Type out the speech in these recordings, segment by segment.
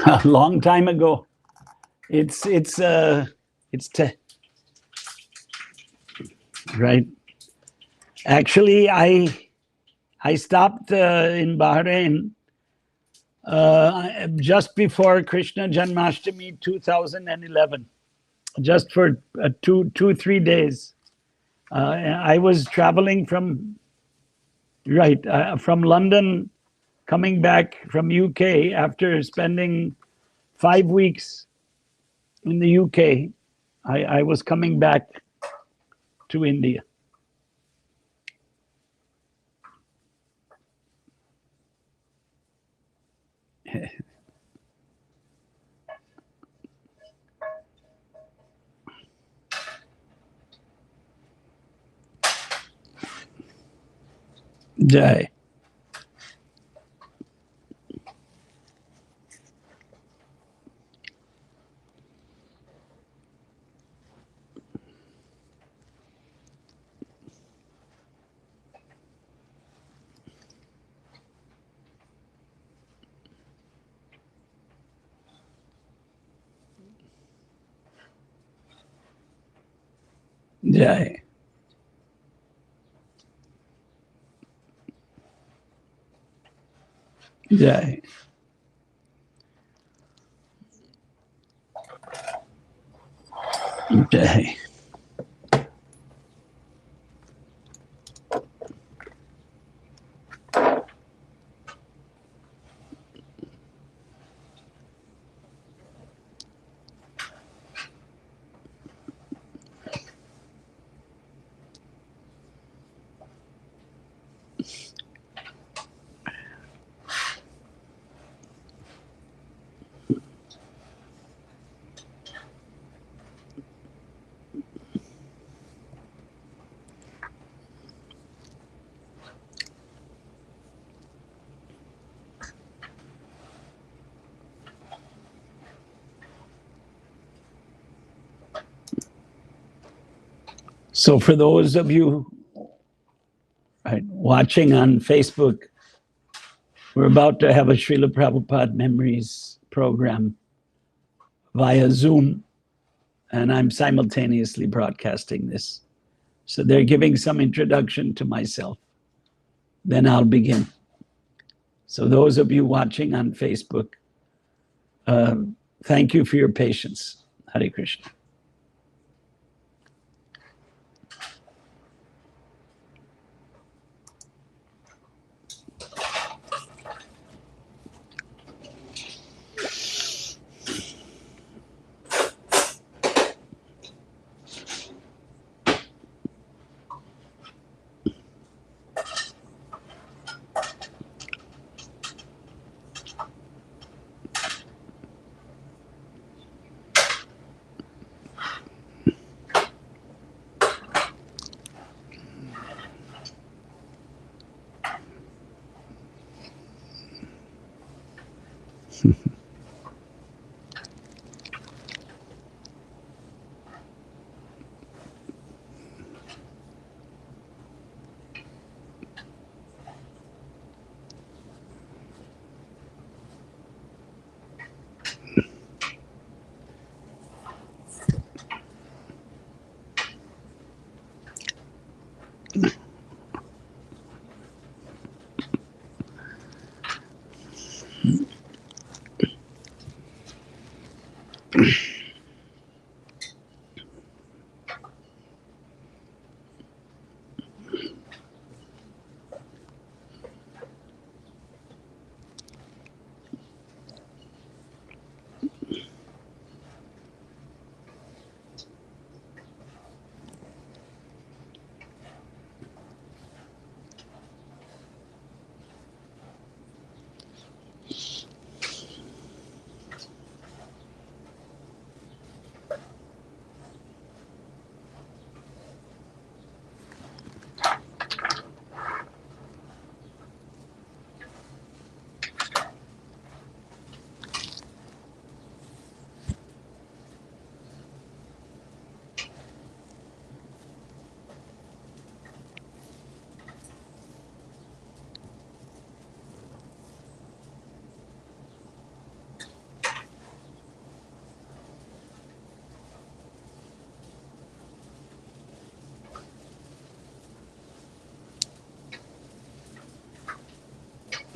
A long time ago. It's right. Actually, I stopped in Bahrain just before Krishna Janmashtami 2011, just for 3 days. I was traveling from from London, coming back from UK after spending 5 weeks in the UK. I was coming back to India. Jai. Jai. Jai. Jai. So for those of you watching on Facebook, we're about to have a Srila Prabhupada Memories program via Zoom, and I'm simultaneously broadcasting this. So they're giving some introduction to myself. Then I'll begin. So those of you watching on Facebook, thank you for your patience. Hare Krishna.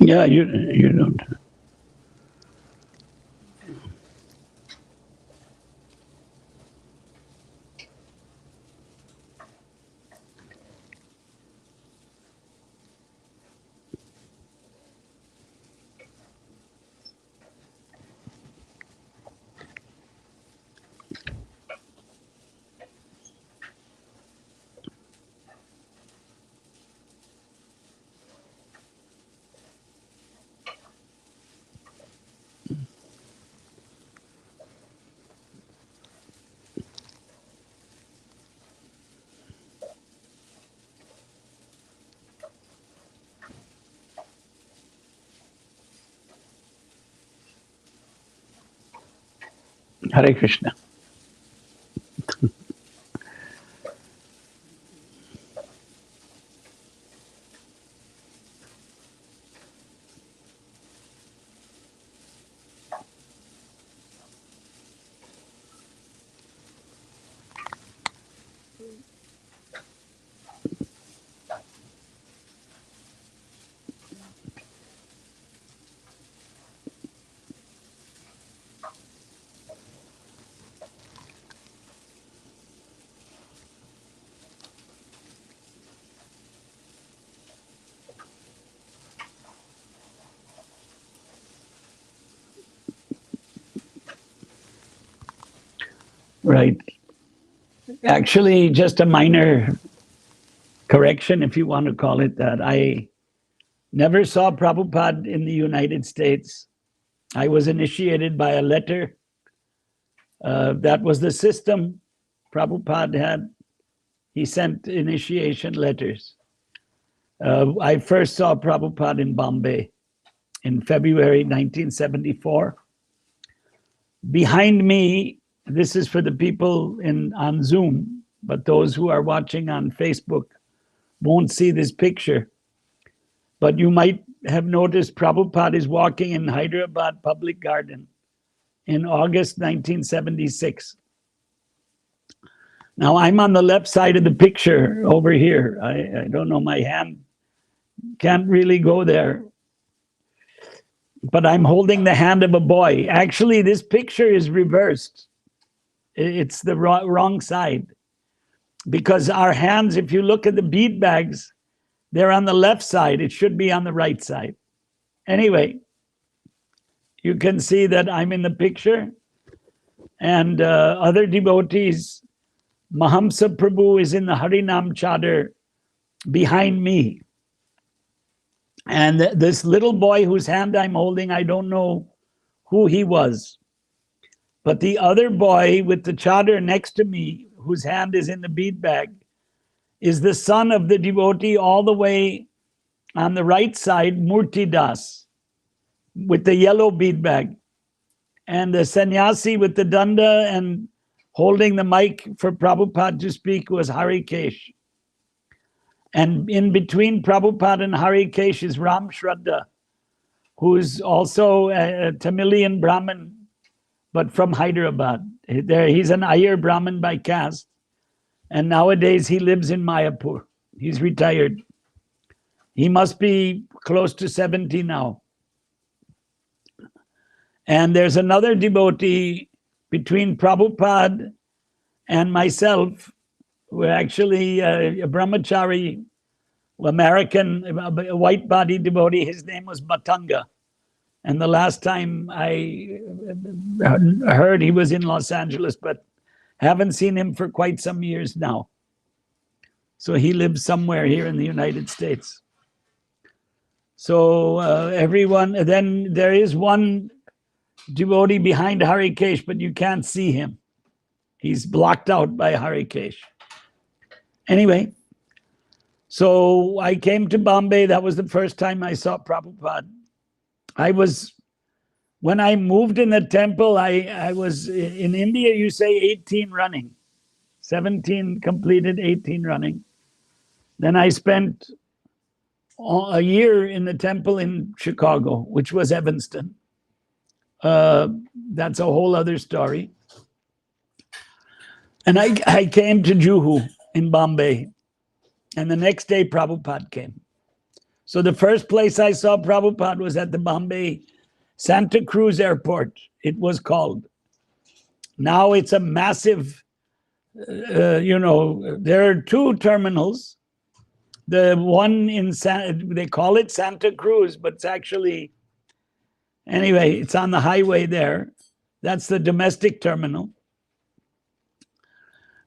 Yeah, you don't. Hare Krishna. Right. Actually, just a minor correction, if you want to call it that. I never saw Prabhupada in the United States. I was initiated by a letter. That was the system Prabhupada had. He sent initiation letters. I first saw Prabhupada in Bombay in February 1974. Behind me, this is for the people on Zoom, but those who are watching on Facebook won't see this picture. But you might have noticed Prabhupada is walking in Hyderabad Public Garden in August 1976. Now I'm on the left side of the picture over here. I don't know, my hand can't really go there. But I'm holding the hand of a boy. Actually, this picture is reversed. It's the wrong side. Because our hands, if you look at the bead bags, they're on the left side. It should be on the right side. Anyway, you can see that I'm in the picture. And other devotees, Mahamsa Prabhu is in the Harinam Chadar behind me. And this little boy whose hand I'm holding, I don't know who he was. But the other boy with the chadar next to me, whose hand is in the bead bag, is the son of the devotee all the way on the right side, Murti Das, with the yellow bead bag. And the sannyasi with the danda and holding the mic for Prabhupada to speak was Harikesh. And in between Prabhupada and Harikesh is Ram Shraddha, who's also a Tamilian Brahmin, but from Hyderabad. He's an Iyer Brahmin by caste. And nowadays he lives in Mayapur. He's retired. He must be close to 70 now. And there's another devotee between Prabhupada and myself. We're actually a brahmachari, American, a white-bodied devotee. His name was Matanga. And the last time I heard, he was in Los Angeles, but haven't seen him for quite some years now. So he lives somewhere here in the United States. So everyone, then there is one devotee behind Harikesh, but you can't see him. He's blocked out by Harikesh. Anyway, so I came to Bombay. That was the first time I saw Prabhupada. When I moved in the temple, I was in India, you say 18 running, 17 completed, 18 running. Then I spent a year in the temple in Chicago, which was Evanston. That's a whole other story. And I came to Juhu in Bombay. And the next day, Prabhupada came. So the first place I saw Prabhupada was at the Bombay Santa Cruz Airport, it was called. Now it's a massive, there are two terminals. The one they call it Santa Cruz, but it's actually, anyway, it's on the highway there. That's the domestic terminal.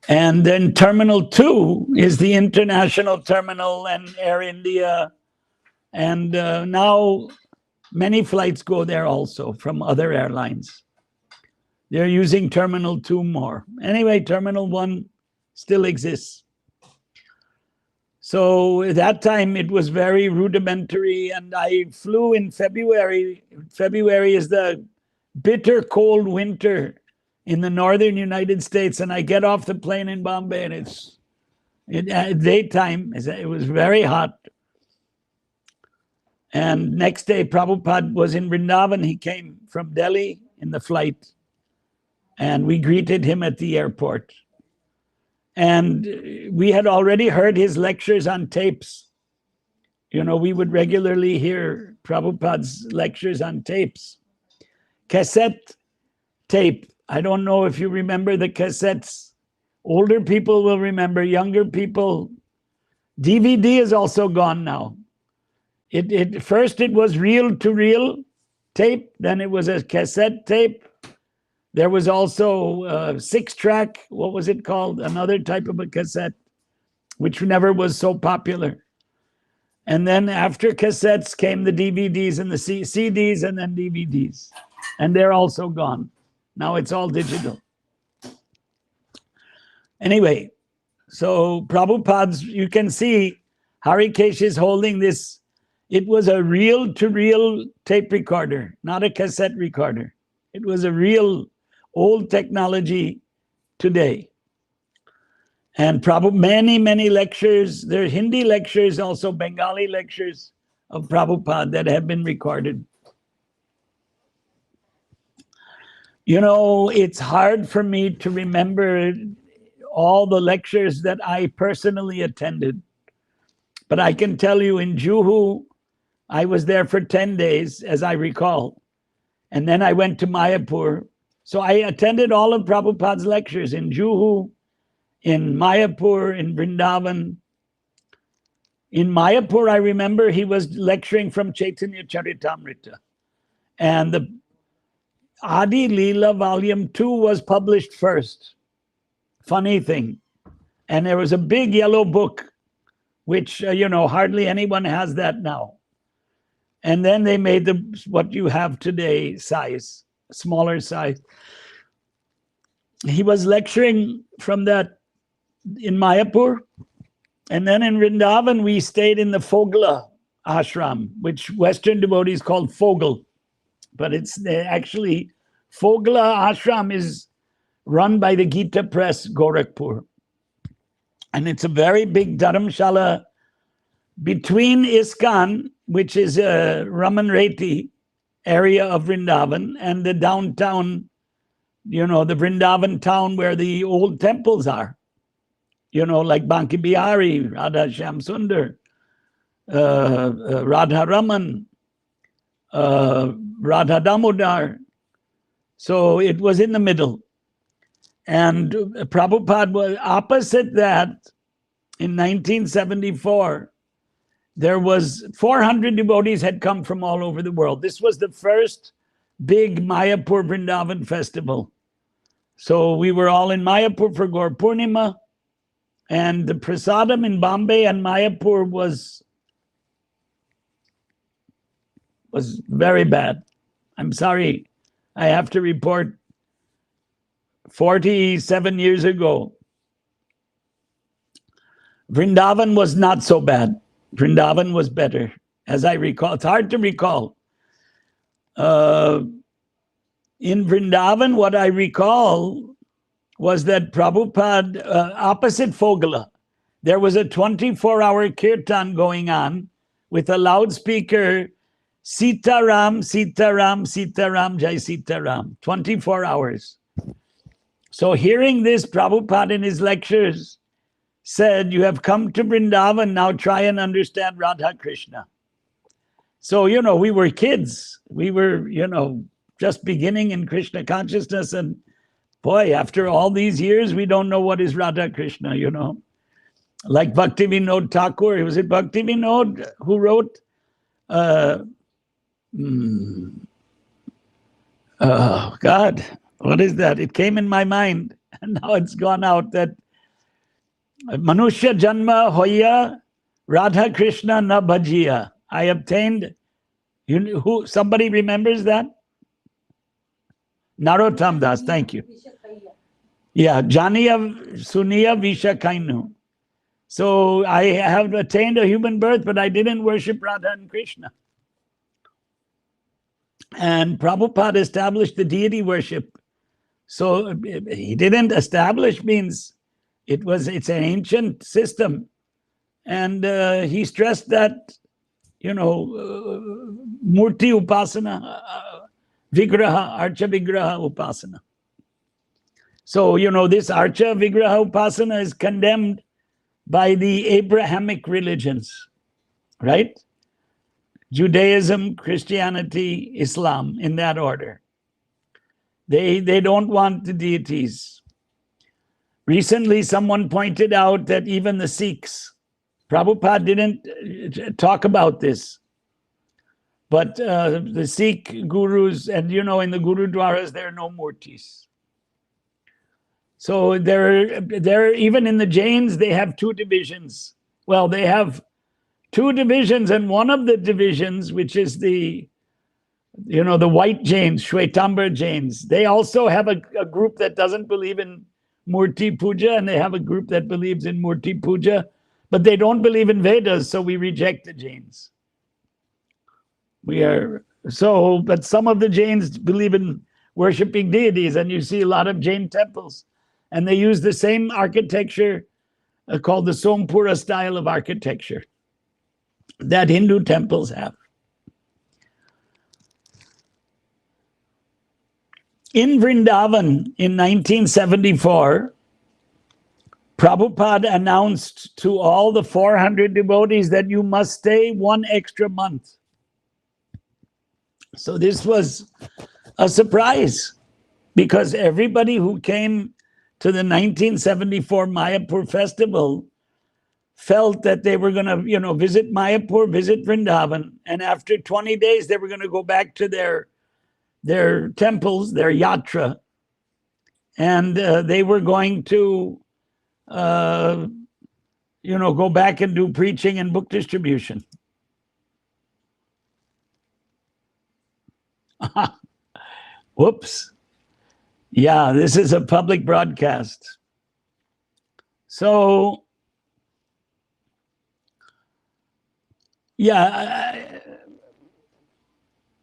And then Terminal 2 is the international terminal and Air India. And now many flights go there also from other airlines. They're using Terminal 2 more. Anyway, Terminal 1 still exists. So at that time, it was very rudimentary, and I flew in February. February is the bitter cold winter in the northern United States, and I get off the plane in Bombay, and it's daytime. It was very hot. And next day, Prabhupada was in Vrindavan. He came from Delhi in the flight, and we greeted him at the airport. And we had already heard his lectures on tapes. We would regularly hear Prabhupada's lectures on tapes. Cassette tape. I don't know if you remember the cassettes. Older people will remember, younger people. DVD is also gone now. First it was reel-to-reel tape, then it was a cassette tape. There was also a 6-track, what was it called? Another type of a cassette, which never was so popular. And then after cassettes came the DVDs and the CDs and then DVDs. And they're also gone. Now it's all digital. Anyway, so Prabhupada's, you can see Harikesh is holding this. It was a reel-to-reel tape recorder, not a cassette recorder. It was a real old technology today. And many lectures, there are Hindi lectures, also Bengali lectures of Prabhupada that have been recorded. It's hard for me to remember all the lectures that I personally attended. But I can tell you in Juhu, I was there for 10 days, as I recall. And then I went to Mayapur. So I attended all of Prabhupada's lectures in Juhu, in Mayapur, in Vrindavan. In Mayapur, I remember he was lecturing from Chaitanya Charitamrita. And the Adi Leela Volume 2 was published first. Funny thing. And there was a big yellow book, which, hardly anyone has that now. And then they made what you have today size, smaller size. He was lecturing from that in Mayapur. And then in Vrindavan, we stayed in the Fogla ashram, which Western devotees called Fogel. But it's actually, Fogla ashram is run by the Gita Press, Gorakhpur. And it's a very big dharamshala between ISKCON, which is a Raman Reti area of Vrindavan, and the downtown, the Vrindavan town where the old temples are, like Banki Bihari, Radha Shyam Sundar, Radha Raman, Radha Damodar. So it was in the middle. And Prabhupada was opposite that. In 1974, there was 400 devotees had come from all over the world. This was the first big Mayapur Vrindavan festival. So we were all in Mayapur for Gaur Purnima, and the prasadam in Bombay and Mayapur was very bad. I'm sorry, I have to report 47 years ago, Vrindavan was not so bad. Vrindavan was better, as I recall. It's hard to recall. In Vrindavan, what I recall was that Prabhupada, opposite Fogla, there was a 24-hour kirtan going on with a loudspeaker, Sitaram, Sitaram, Sitaram, Jai Sitaram, 24 hours. So hearing this, Prabhupada in his lectures said, you have come to Vrindavan, now try and understand Radha Krishna. So, we were kids. We were, just beginning in Krishna consciousness. And boy, after all these years, we don't know what is Radha Krishna, Like Bhakti Vinod Thakur. Was it Bhakti Vinod who wrote? Oh, God. What is that? It came in my mind. And now it's gone out that Manushya Janma Hoya Radha Krishna na bhajiya. I obtained, somebody remembers that? Narottam Das, thank you. Yeah, Janiya Suniya Visha Kainu. So I have attained a human birth, but I didn't worship Radha and Krishna. And Prabhupada established the deity worship. So he didn't establish means it's an ancient system. And he stressed that, Murti Upasana, Vigraha, Archa Vigraha Upasana. So, this Archa Vigraha Upasana is condemned by the Abrahamic religions, right? Judaism, Christianity, Islam, in that order. They don't want the deities. Recently, someone pointed out that even the Sikhs, Prabhupada didn't talk about this, but the Sikh gurus, and in the Gurudwaras, there are no murtis. So they're even in the Jains, they have two divisions. Well, they have two divisions, and one of the divisions, which is the white Jains, Shwetambar Jains, they also have a group that doesn't believe in Murti Puja, and they have a group that believes in Murti Puja, but they don't believe in Vedas, so we reject the Jains. But some of the Jains believe in worshipping deities, and you see a lot of Jain temples, and they use the same architecture called the Sompura style of architecture that Hindu temples have. In Vrindavan in 1974, Prabhupada announced to all the 400 devotees that you must stay one extra month. So this was a surprise, because everybody who came to the 1974 Mayapur festival felt that they were going to, visit Mayapur, visit Vrindavan, and after 20 days they were going to go back to their temples, their yatra, and they were going to, go back and do preaching and book distribution. Whoops. Yeah, this is a public broadcast. So, yeah,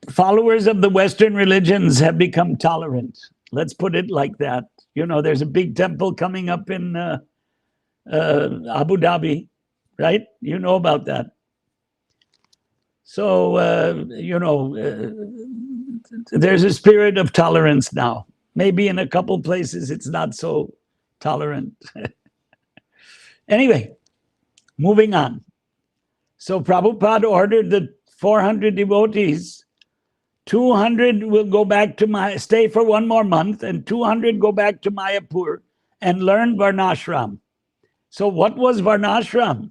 followers of the Western religions have become tolerant. Let's put it like that. There's a big temple coming up in Abu Dhabi, right? You know about that. So, there's a spirit of tolerance now. Maybe in a couple places it's not so tolerant. Anyway, moving on. So Prabhupada ordered the 400 devotees, 200 will go back to stay for one more month, and 200 go back to Mayapur and learn Varnashram. So what was Varnashram?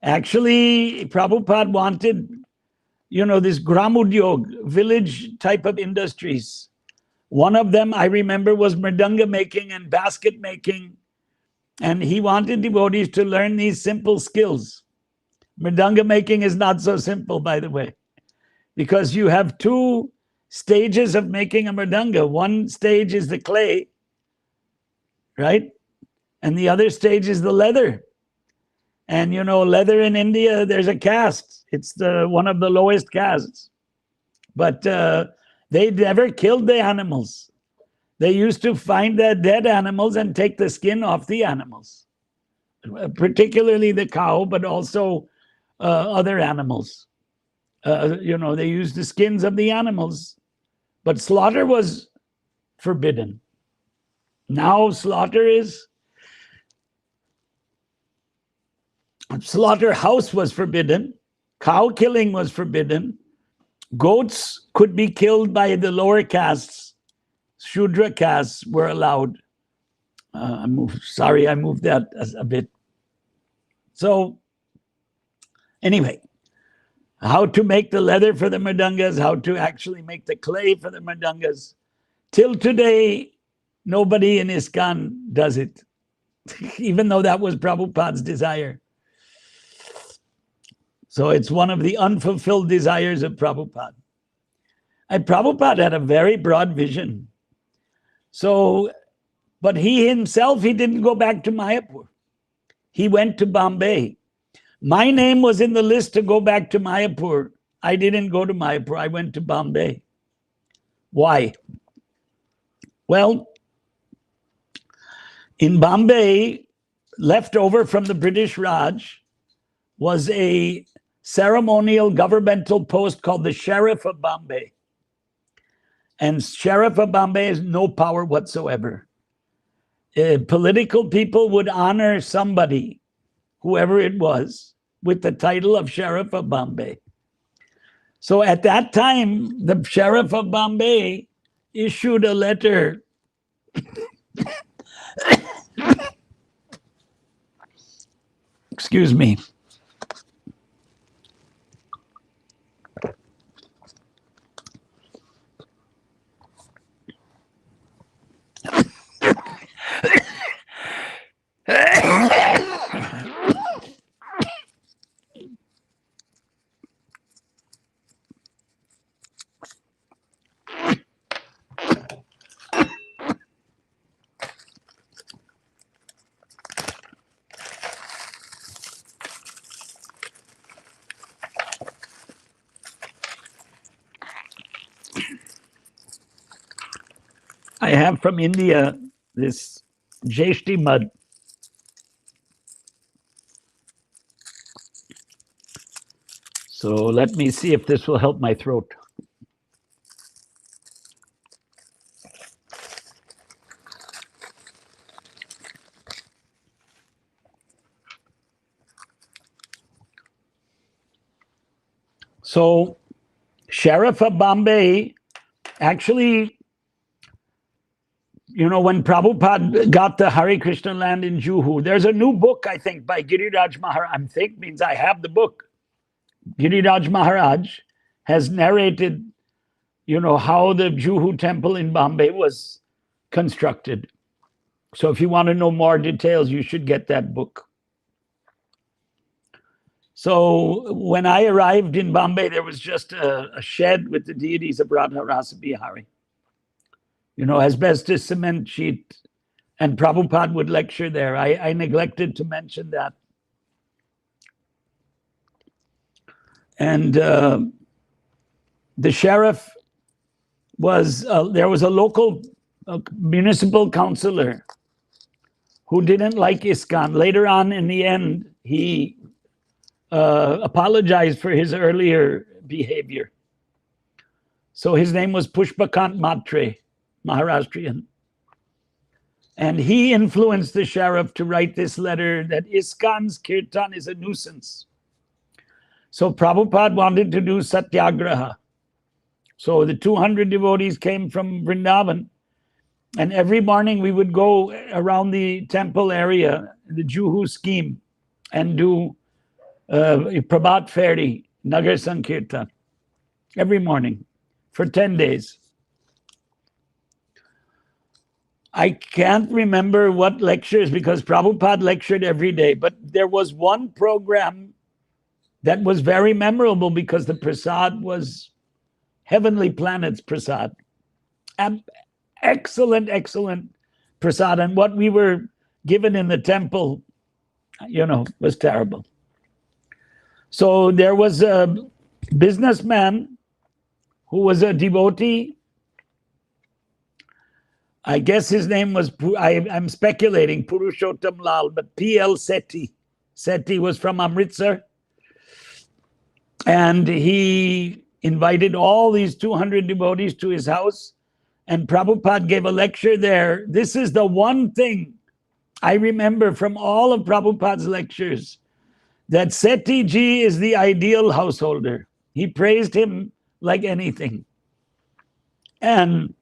Actually, Prabhupada wanted, this Gramudyog, village type of industries. One of them, I remember, was mridanga making and basket making. And he wanted devotees to learn these simple skills. Mridanga making is not so simple, by the way, because you have two stages of making a mridanga. One stage is the clay, right? And the other stage is the leather. And leather in India, there's a caste. It's one of the lowest castes. But they never killed the animals. They used to find the dead animals and take the skin off the animals, particularly the cow, but also other animals. They used the skins of the animals, but slaughter was forbidden. Now slaughterhouse was forbidden, Cow killing was forbidden. Goats could be killed by the lower castes. Shudra castes were allowed. I moved that a bit. So anyway, how to make the leather for the mridangas, how to actually make the clay for the mridangas. Till today, nobody in ISKCON does it, even though that was Prabhupada's desire. So it's one of the unfulfilled desires of Prabhupada. And Prabhupada had a very broad vision. So, but he himself, he didn't go back to Mayapur. He went to Bombay. My name was in the list to go back to Mayapur. I didn't go to Mayapur. I went to Bombay. Why? Well, in Bombay, left over from the British Raj was a ceremonial governmental post called the Sheriff of Bombay. And Sheriff of Bombay has no power whatsoever. Political people would honor somebody, whoever it was, with the title of Sheriff of Bombay. So at that time, the Sheriff of Bombay issued a letter excuse me. I have from India this Jeshti mud. So let me see if this will help my throat. So Sheriff of Bombay actually, you know, when Prabhupada got the Hare Krishna land in Juhu, there's a new book, I think, by Giriraj Maharaj. I think means I have the book. Giriraj Maharaj has narrated, you know, how the Juhu temple in Bombay was constructed. So if you want to know more details, you should get that book. So when I arrived in Bombay, there was just a shed with the deities of Radha Rasa Bihari. You know, asbestos cement sheet, and Prabhupada would lecture there. I neglected to mention that. And the sheriff was, there was a local municipal councillor who didn't like ISKCON. Later on in the end, he apologized for his earlier behavior. So his name was Pushpakant Matre, Maharashtrian. And he influenced the sheriff to write this letter that ISKCON's kirtan is a nuisance. So Prabhupada wanted to do satyagraha. So the 200 devotees came from Vrindavan, and every morning we would go around the temple area, the Juhu scheme, and do Prabhat Feri, Nagar Sankirtan, every morning for 10 days. I can't remember what lectures, because Prabhupada lectured every day, but there was one program that was very memorable because the prasad was Heavenly Planet's prasad. Excellent, excellent prasad. And what we were given in the temple, you know, was terrible. So there was a businessman who was a devotee. I guess his name was, I'm speculating, Purushottam Lal, but P.L. Sethi. Sethi was from Amritsar. And he invited all these 200 devotees to his house. And Prabhupada gave a lecture there. This is the one thing I remember from all of Prabhupada's lectures, that Seti Ji is the ideal householder. He praised him like anything. And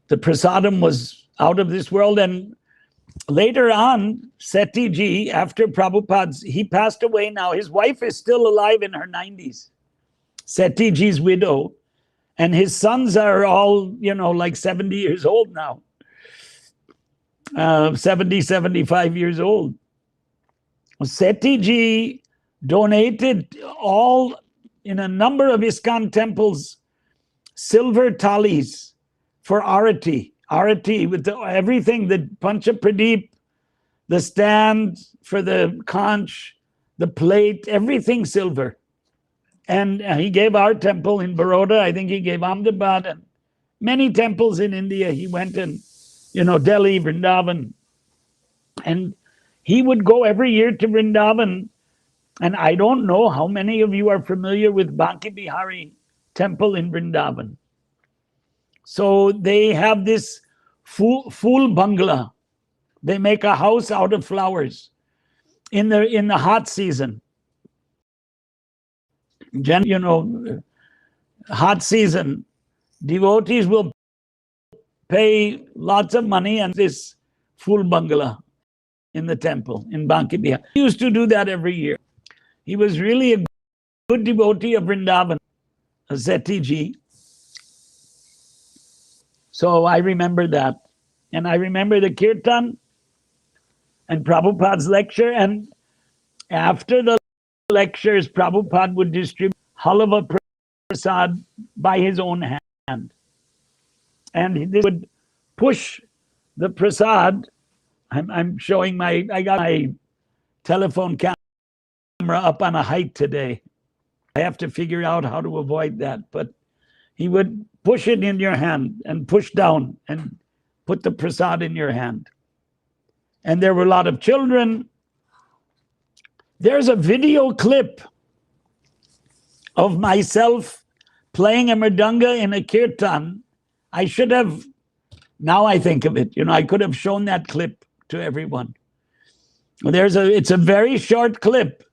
the prasadam was out of this world. And later on, Seti Ji, after Prabhupada's, he passed away now. His wife is still alive in her 90s, Seti Ji's widow. And his sons are all, like 70 years old now. 70, 75 years old. Seti Ji donated all, in a number of ISKCON temples, silver thalis for arati. Arati with everything, the Pancha Pradeep, the stand for the conch, the plate, everything silver. And he gave our temple in Baroda. I think he gave Ahmedabad and many temples in India. He went in, Delhi, Vrindavan. And he would go every year to Vrindavan. And I don't know how many of you are familiar with Banki Bihari temple in Vrindavan. So they have this full bungalow. They make a house out of flowers in the hot season. Hot season, devotees will pay lots of money and this full bungalow in the temple in Banki Bihar. He used to do that every year. He was really a good devotee of Vrindavan, Seti Ji. So I remember that. And I remember the kirtan and Prabhupada's lecture. And after the lectures, Prabhupada would distribute halava prasad by his own hand. And he would push the prasad. I'm showing I got my telephone camera up on a height today. I have to figure out how to avoid that. But he would push it in your hand and push down and put the prasad in your hand. And there were a lot of children. There's a video clip of myself playing a mridanga in a kirtan. I should have, now I think of it, I could have shown that clip to everyone. It's a very short clip.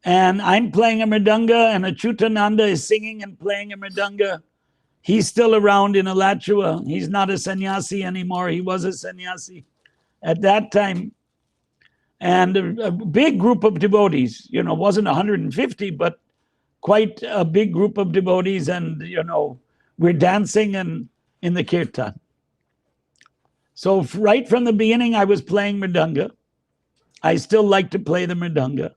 And I'm playing a mridanga and Achyutananda is singing and playing a mridanga. He's still around in Alachua. He's not a sannyasi anymore. He was a sannyasi at that time. And a big group of devotees, wasn't 150, but quite a big group of devotees. And, we're dancing and in the kirtan. So right from the beginning, I was playing mridanga. I still like to play the mridanga,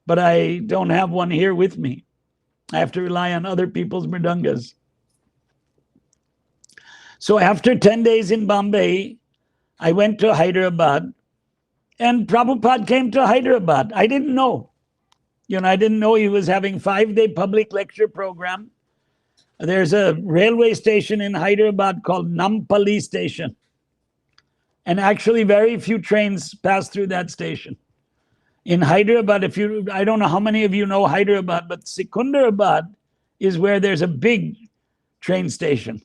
but I don't have one here with me. I have to rely on other people's mridangas. So after 10 days in Bombay, I went to Hyderabad. And Prabhupada came to Hyderabad. I didn't know. I didn't know he was having 5-day public lecture program. There's a railway station in Hyderabad called Nampally Station. And actually very few trains pass through that station. In Hyderabad, I don't know how many of you know Hyderabad, but Secunderabad is where there's a big train station.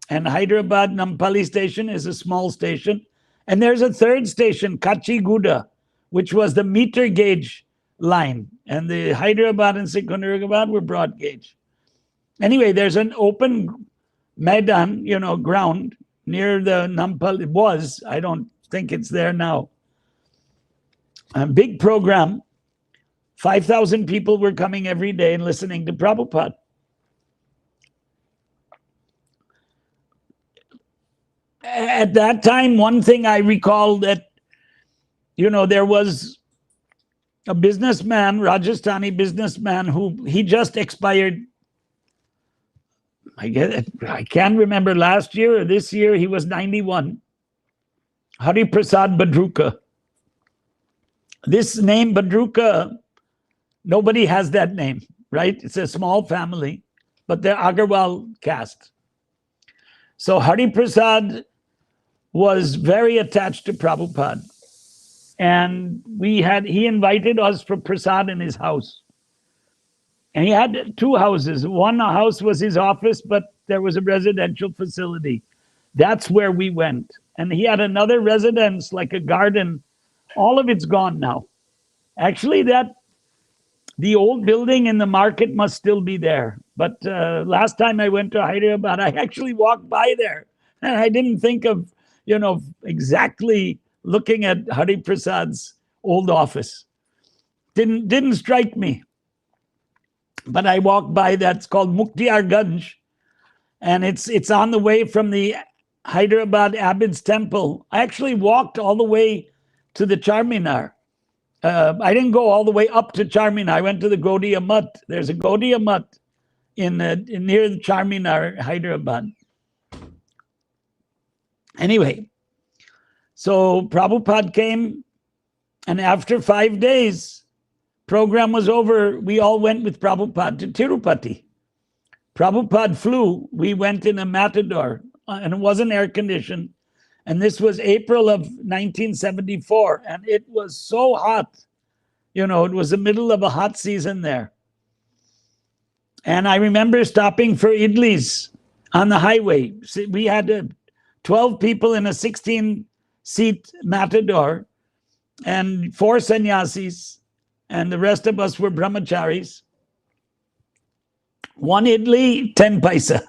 And Hyderabad Nampally Station is a small station. And there's a third station, Kachiguda, which was the meter gauge line. And the Hyderabad and Secunderabad were broad gauge. Anyway, there's an open Maidan, ground near the Nampally. It was, I don't think it's there now. A big program. 5,000 people were coming every day and listening to Prabhupada. At that time, one thing I recall that, there was a businessman, Rajasthani businessman, who he just expired. I can't remember last year or this year, he was 91. Hari Prasad Badruka. This name Badruka, nobody has that name, right? It's a small family, but they're Agarwal caste. So Hari Prasad was very attached to Prabhupada. And he invited us for prasad in his house. And he had 2 houses. One house was his office, but there was a residential facility. That's where we went. And he had another residence, like a garden. All of it's gone now. Actually, the old building in the market must still be there. But last time I went to Hyderabad, I actually walked by there. And I didn't think of, exactly looking at Hari Prasad's old office. Didn't strike me. But I walked by, that's called Muktiarganj. And it's on the way from the Hyderabad Abbot's Temple. I actually walked all the way to the Charminar. I didn't go all the way up to Charminar. I went to the Gaudiya Mutt. There's a Gaudiya Mutt in near the Charminar, Hyderabad. Anyway, so Prabhupada came, and after 5 days, program was over. We all went with Prabhupada to Tirupati. Prabhupada flew. We went in a matador, and it wasn't air conditioned. And this was April of 1974, and it was so hot. It was the middle of a hot season there. And I remember stopping for idlis on the highway. We had 12 people in a 16-seat matador and 4 sannyasis, and the rest of us were brahmacharis. 1 idli, 10 paisa.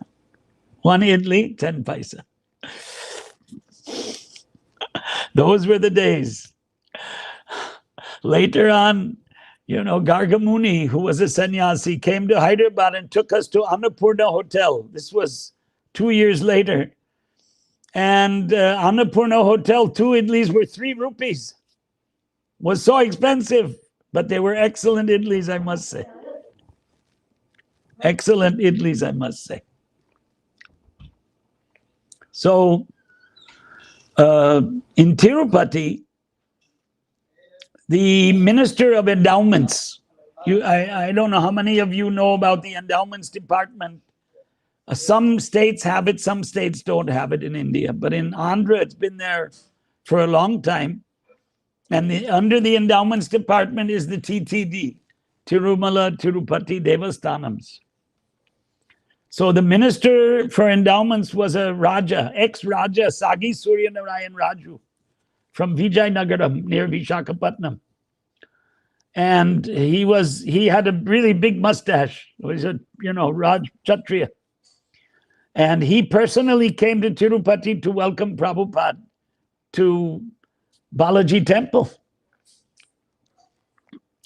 1 idli, 10 paisa. Those were the days. Later on, Gargamuni, who was a sannyasi, came to Hyderabad and took us to Annapurna Hotel. This was 2 years later. And Annapurna Hotel, 2 idlis were 3 rupees. Was so expensive, but they were excellent idlis, I must say. Excellent idlis, I must say. So, in Tirupati, the Minister of Endowments, I don't know how many of you know about the Endowments Department. Some states have it, some states don't have it in India. But in Andhra, it's been there for a long time. And under the Endowments Department is the TTD, Tirumala Tirupati Devasthanams. So the Minister for Endowments was a Raja, ex-Raja, Sagi Suryanarayan Raju, from Vijayanagaram near Vishakhapatnam. And he had a really big mustache. He was a, Raj Kshatriya. And he personally came to Tirupati to welcome Prabhupada to Balaji Temple.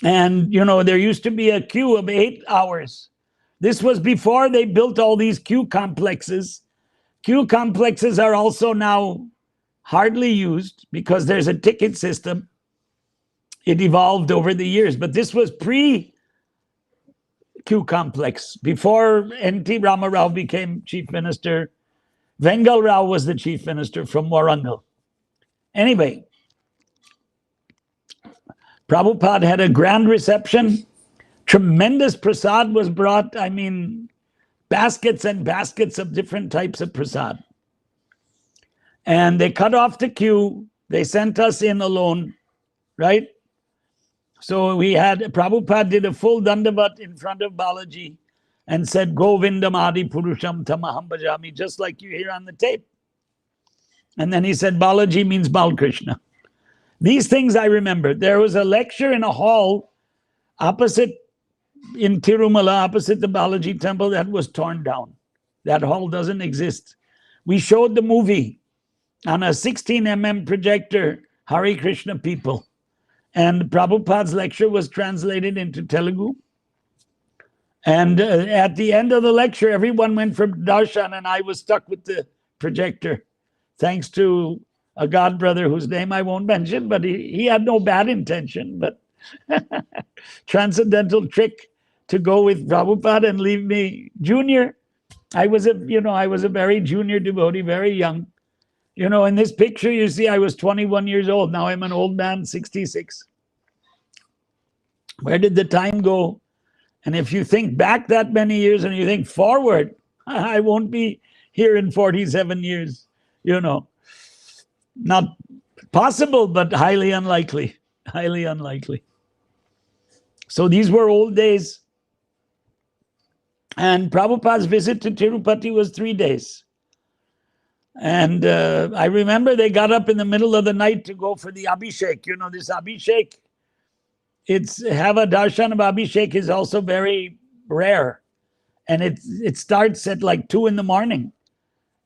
And, there used to be a queue of 8 hours. This was before they built all these queue complexes. Queue complexes are also now hardly used because there's a ticket system. It evolved over the years, but this was pre-queue complex. Before N.T. Rama Rao became chief minister, Vengal Rao was the chief minister from Warangal. Anyway, Prabhupada had a grand reception. Tremendous prasad was brought. I mean, baskets and baskets of different types of prasad. And they cut off the queue. They sent us in alone, right? So Prabhupada did a full dandavat in front of Balaji and said, Govindam Adi Purusham Tamaham Bhajami, just like you hear on the tape. And then he said, Balaji means Balkrishna. These things I remember. There was a lecture in a hall opposite in Tirumala, opposite the Balaji temple, that was torn down. That hall doesn't exist. We showed the movie on a 16mm projector, Hare Krishna people. And Prabhupada's lecture was translated into Telugu. And at the end of the lecture, everyone went for darshan, and I was stuck with the projector, thanks to a god brother whose name I won't mention, but he had no bad intention, but transcendental trick to go with Prabhupada and leave me junior. I was a very junior devotee, very young. In this picture, you see, I was 21 years old. Now I'm an old man, 66. Where did the time go? And if you think back that many years and you think forward, I won't be here in 47 years. Not possible, but highly unlikely. Highly unlikely. So these were old days. And Prabhupada's visit to Tirupati was 3 days. And I remember they got up in the middle of the night to go for the Abhishek. This Abhishek have a darshan of Abhishek is also very rare. And it starts at like 2 in the morning.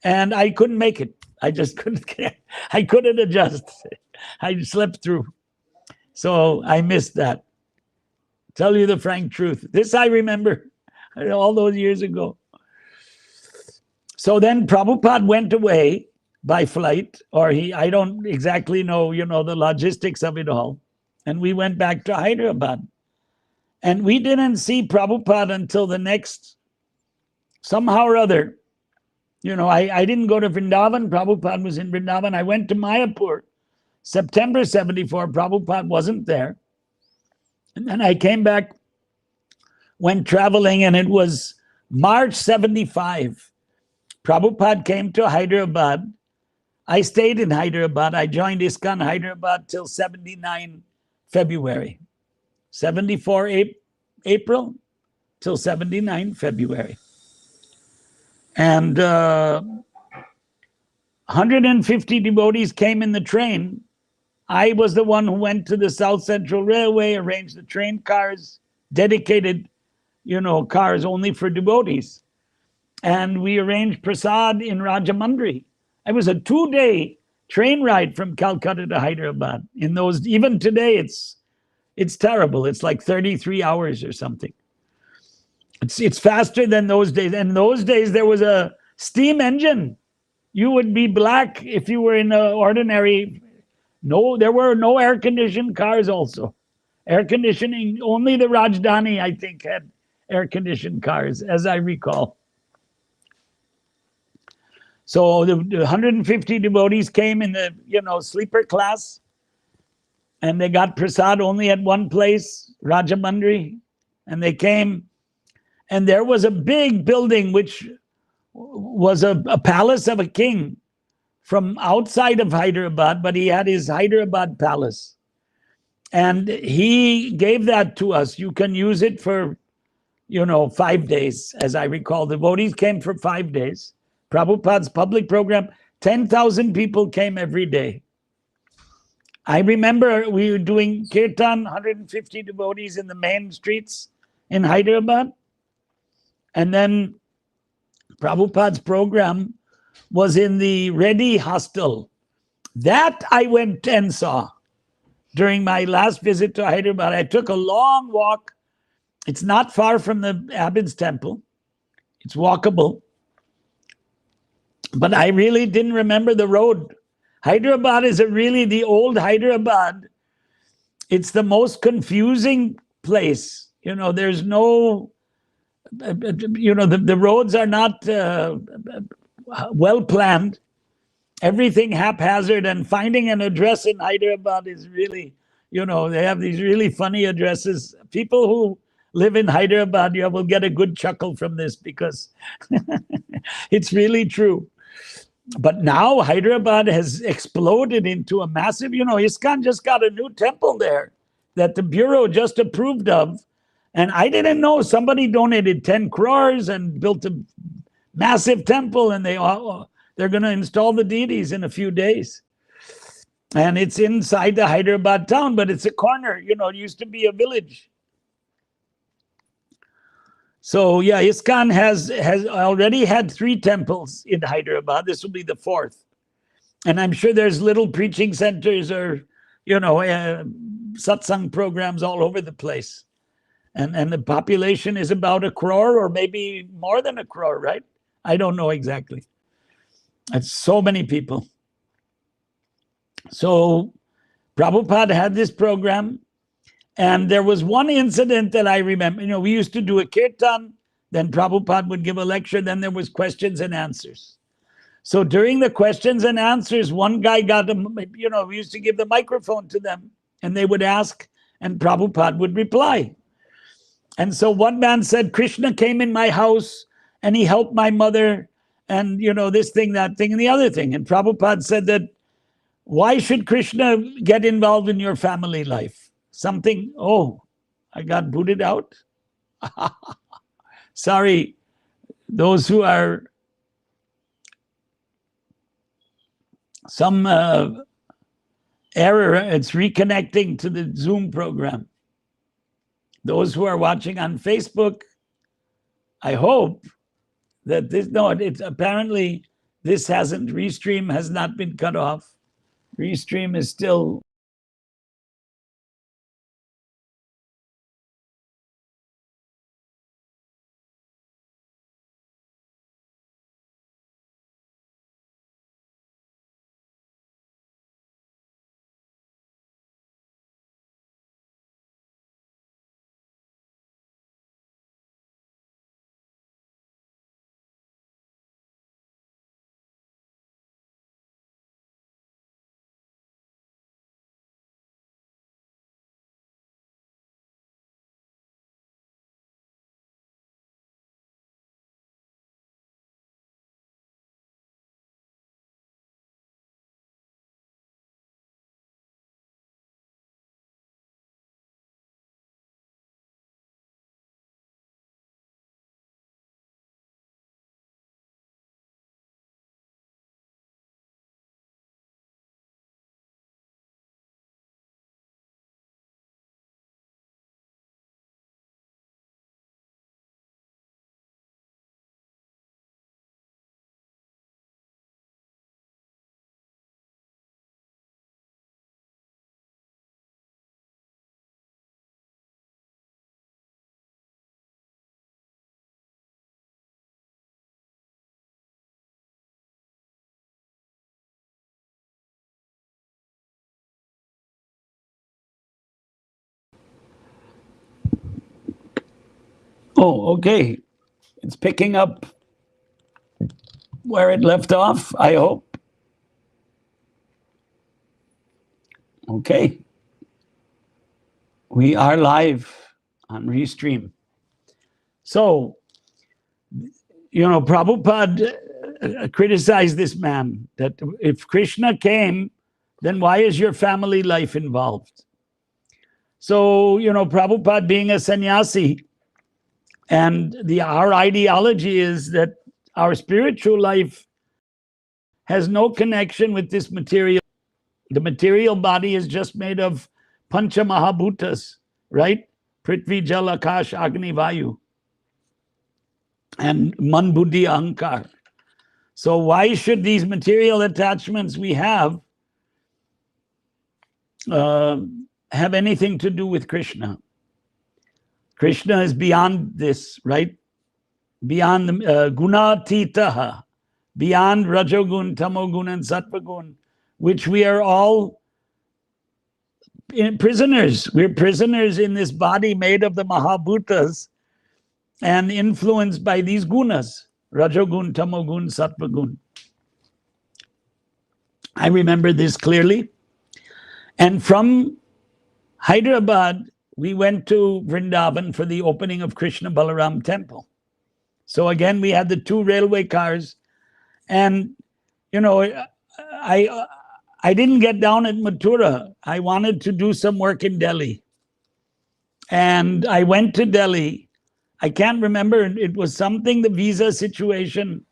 And I couldn't make it. I just I couldn't adjust. I slept through. So I missed that. Tell you the frank truth. This I remember all those years ago. So then Prabhupada went away by flight, or I don't exactly know, the logistics of it all. And we went back to Hyderabad. And we didn't see Prabhupada until the next, somehow or other. I didn't go to Vrindavan. Prabhupada was in Vrindavan. I went to Mayapur, September 74. Prabhupada wasn't there. And then I came back, went traveling, and it was March 75. Prabhupada came to Hyderabad. I stayed in Hyderabad. I joined ISKCON Hyderabad till 79 February. 74 April till 79 February. And 150 devotees came in the train. I was the one who went to the South Central Railway, arranged the train cars, dedicated, cars only for devotees. And we arranged prasad in Rajamundry. It was a 2-day train ride from Calcutta to Hyderabad. Even today, it's terrible. It's like 33 hours or something. It's faster than those days. And in those days, there was a steam engine. You would be black if you were in an ordinary. No, there were no air-conditioned cars also. Air conditioning, only the Rajdhani, I think, had air-conditioned cars, as I recall. So the 150 devotees came in the, sleeper class, and they got prasad only at one place, Rajamundry, and they came, and there was a big building which was a palace of a king from outside of Hyderabad, but he had his Hyderabad palace. And he gave that to us. You can use it for, 5 days, as I recall. The devotees came for 5 days. Prabhupada's public program, 10,000 people came every day. I remember we were doing kirtan, 150 devotees in the main streets in Hyderabad. And then Prabhupada's program was in the Reddy hostel. That I went and saw during my last visit to Hyderabad. I took a long walk. It's not far from the Abbot's temple. It's walkable. But I really didn't remember the road. Hyderabad is really the old Hyderabad. It's the most confusing place. There's no, the roads are not well planned. Everything haphazard, and finding an address in Hyderabad is really, they have these really funny addresses. People who live in Hyderabad, you will get a good chuckle from this because it's really true. But now Hyderabad has exploded into a massive, ISKCON just got a new temple there that the Bureau just approved of. And I didn't know, somebody donated 10 crores and built a massive temple, and they're going to install the deities in a few days. And it's inside the Hyderabad town, but it's a corner, it used to be a village. So yeah, ISKCON has already had 3 temples in Hyderabad. This will be the 4th. And I'm sure there's little preaching centers or, satsang programs all over the place. And the population is about 1 crore or maybe more than 1 crore, right? I don't know exactly. It's so many people. So Prabhupada had this program. And there was one incident that I remember. We used to do a kirtan, then Prabhupada would give a lecture, then there was questions and answers. So during the questions and answers, one guy we used to give the microphone to them, and they would ask, and Prabhupada would reply. And so one man said, Krishna came in my house, and he helped my mother, and this thing, that thing, and the other thing. And Prabhupada said that, why should Krishna get involved in your family life? Something, I got booted out. Sorry, those who are some error, it's reconnecting to the Zoom program. Those who are watching on Facebook, I hope that this, no, it's apparently this hasn't, Restream has not been cut off. Restream is still. Oh, okay. It's picking up where it left off, I hope. Okay. We are live on Restream. So, Prabhupada criticized this man that if Krishna came, then why is your family life involved? So, Prabhupada being a sannyasi, and our ideology is that our spiritual life has no connection with this material. The material body is just made of pancha mahabhutas, right? Prithvi, Jal, Akash, Agni, Vayu, and Man, Buddhi, Ahankar. So why should these material attachments we have anything to do with Krishna? Krishna is beyond this, right? Beyond the gunatitaha, beyond rajogun, tamogun, and sattvagun, which we are all prisoners. We're prisoners in this body made of the mahabhutas and influenced by these gunas, rajogun, tamogun, sattvagun. I remember this clearly. And from Hyderabad, we went to Vrindavan for the opening of Krishna Balaram temple. So again, we had the 2 railway cars, and I didn't get down at Mathura. I wanted to do some work in Delhi, and I went to Delhi. I can't remember, it was something, the visa situation,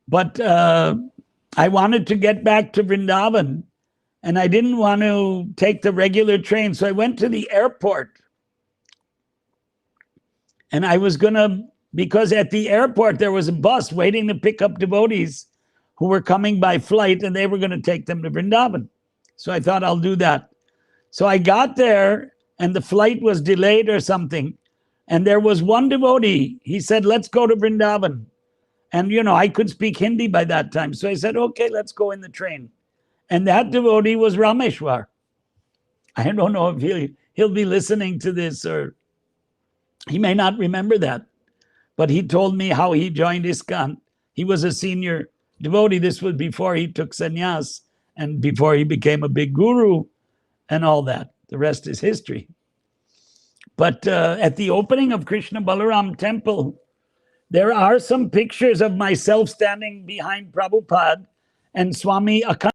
but I wanted to get back to Vrindavan, and I didn't want to take the regular train, so I went to the airport, and I was gonna, because at the airport there was a bus waiting to pick up devotees who were coming by flight, and they were going to take them to Vrindavan. So I thought I'll do that. So I got there, and the flight was delayed or something, and there was one devotee. He said, let's go to Vrindavan. And I could speak Hindi by that time. So I said, okay, let's go in the train. And that devotee was Rameshwar. I don't know if he'll be listening to this, or he may not remember that. But he told me how he joined ISKCON. He was a senior devotee. This was before he took sannyas and before he became a big guru and all that. The rest is history. But at the opening of Krishna Balaram temple, there are some pictures of myself standing behind Prabhupada and Swami Akhan.